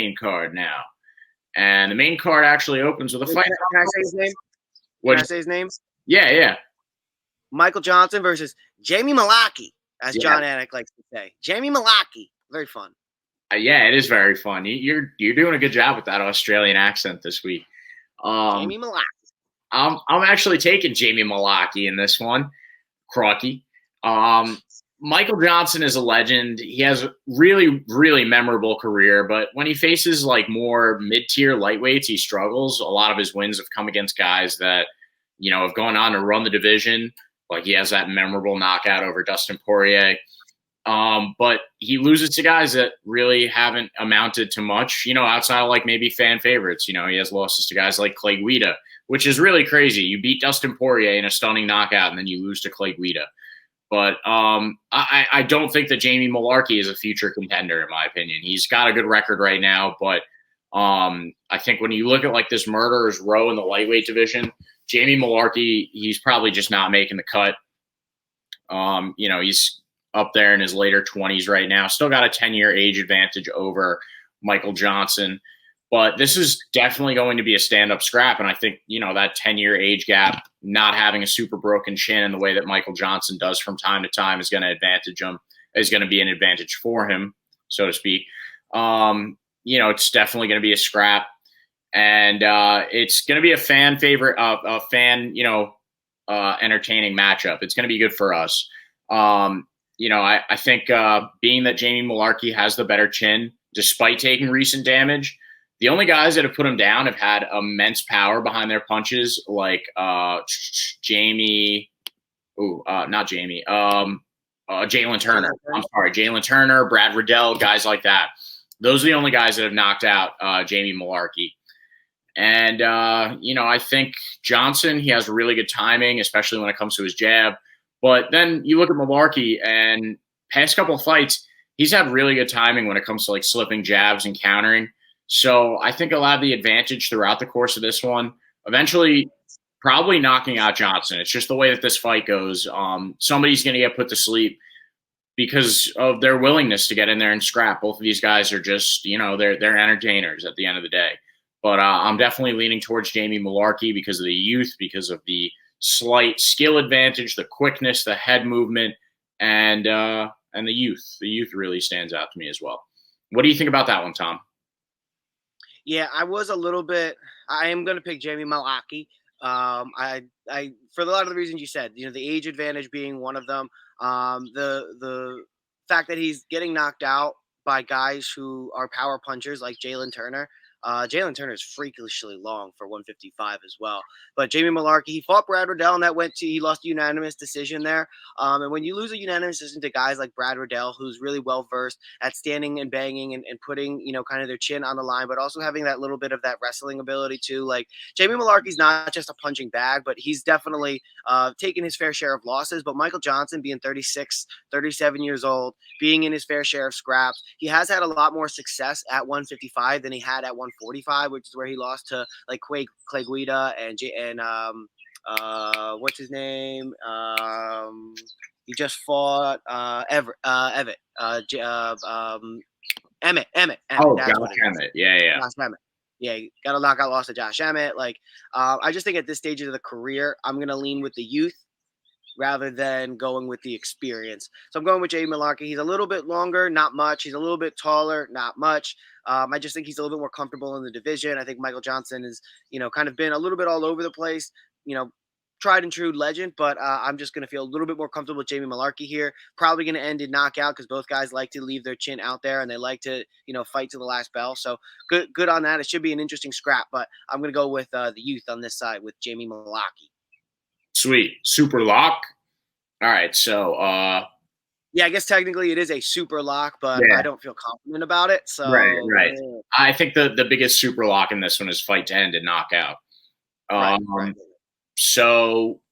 main card now. And the main card actually opens with a fight. Can I say his name? What? Can I say his name? Yeah. Michael Johnson versus Jamie Mullarkey, as Yeah. John Anik likes to say. Jamie Mullarkey. Very fun. Yeah, it is very fun. You're doing a good job with that Australian accent this week. Jamie Mullarkey. I'm actually taking Jamie Mullarkey in this one. Crocky. Michael Johnson is a legend. He has a really, really memorable career, but when he faces like more mid-tier lightweights, he struggles. A lot of his wins have come against guys that, have gone on to run the division. Like he has that memorable knockout over Dustin Poirier. But he loses to guys that really haven't amounted to much, outside of like maybe fan favorites. He has losses to guys like Clay Guida, which is really crazy. You beat Dustin Poirier in a stunning knockout, and then you lose to Clay Guida. But I don't think that Jamie Mullarkey is a future contender, in my opinion. He's got a good record right now, but I think when you look at like this murderer's row in the lightweight division, Jamie Mullarkey, he's probably just not making the cut. He's up there in his later 20s right now. Still got a 10-year age advantage over Michael Johnson. But this is definitely going to be a stand-up scrap. And I think, that 10-year age gap, not having a super broken chin in the way that Michael Johnson does from time to time is going to be an advantage for him, so to speak. It's definitely going to be a scrap. And it's going to be a fan favorite, entertaining matchup. It's going to be good for us. I think being that Jamie Mullarkey has the better chin, despite taking recent damage, the only guys that have put him down have had immense power behind their punches, like Jalen Turner. I'm sorry, Jalen Turner, Brad Riddell, guys like that. Those are the only guys that have knocked out Jamie Mullarkey. And, I think Johnson, he has really good timing, especially when it comes to his jab. But then you look at Mullarkey, and past couple of fights, he's had really good timing when it comes to like slipping jabs and countering. So I think he'll have the advantage throughout the course of this one. Eventually, probably knocking out Johnson. It's just the way that this fight goes. Somebody's going to get put to sleep because of their willingness to get in there and scrap. Both of these guys are just, they're entertainers at the end of the day. But I'm definitely leaning towards Jamie Mullarkey because of the youth, because of the slight skill advantage, the quickness, the head movement, and the youth. The youth really stands out to me as well. What do you think about that one, Tom? Yeah, I am going to pick Jamie Mullarkey. I for a lot of the reasons you said, the age advantage being one of them. The fact that he's getting knocked out by guys who are power punchers like Jalen Turner. Jalen Turner is freakishly long for 155 as well. But Jamie Mullarkey, he fought Brad Riddell, and he lost a unanimous decision there. And when you lose a unanimous decision to guys like Brad Riddell, who's really well versed at standing and banging and putting, kind of their chin on the line, but also having that little bit of that wrestling ability too. Like Jamie Mullarkey's not just a punching bag, but he's definitely taken his fair share of losses. But Michael Johnson, being 36, 37 years old, being in his fair share of scraps, he has had a lot more success at 155 than he had at 145, which is where he lost to like Clay Guida and what's his name? He just fought Emmett. Emmett. Oh, Josh Emmett. Yeah. Josh Emmett. Yeah, he got a knockout loss to Josh Emmett. Like, I just think at this stage of the career, I'm gonna lean with the youth rather than going with the experience. So I'm going with Jamie Mullarkey. He's a little bit longer, not much. He's a little bit taller, not much. I just think he's a little bit more comfortable in the division. I think Michael Johnson is, kind of been a little bit all over the place, tried and true legend, but I'm just going to feel a little bit more comfortable with Jamie Mullarkey here. Probably going to end in knockout because both guys like to leave their chin out there and they like to, fight to the last bell. So good on that. It should be an interesting scrap, but I'm going to go with the youth on this side with Jamie Mullarkey. Sweet. Super lock. All right. So, yeah, I guess technically it is a super lock, but I don't feel confident about it. So right. I think the biggest super lock in this one is fight to end and knockout. Right. So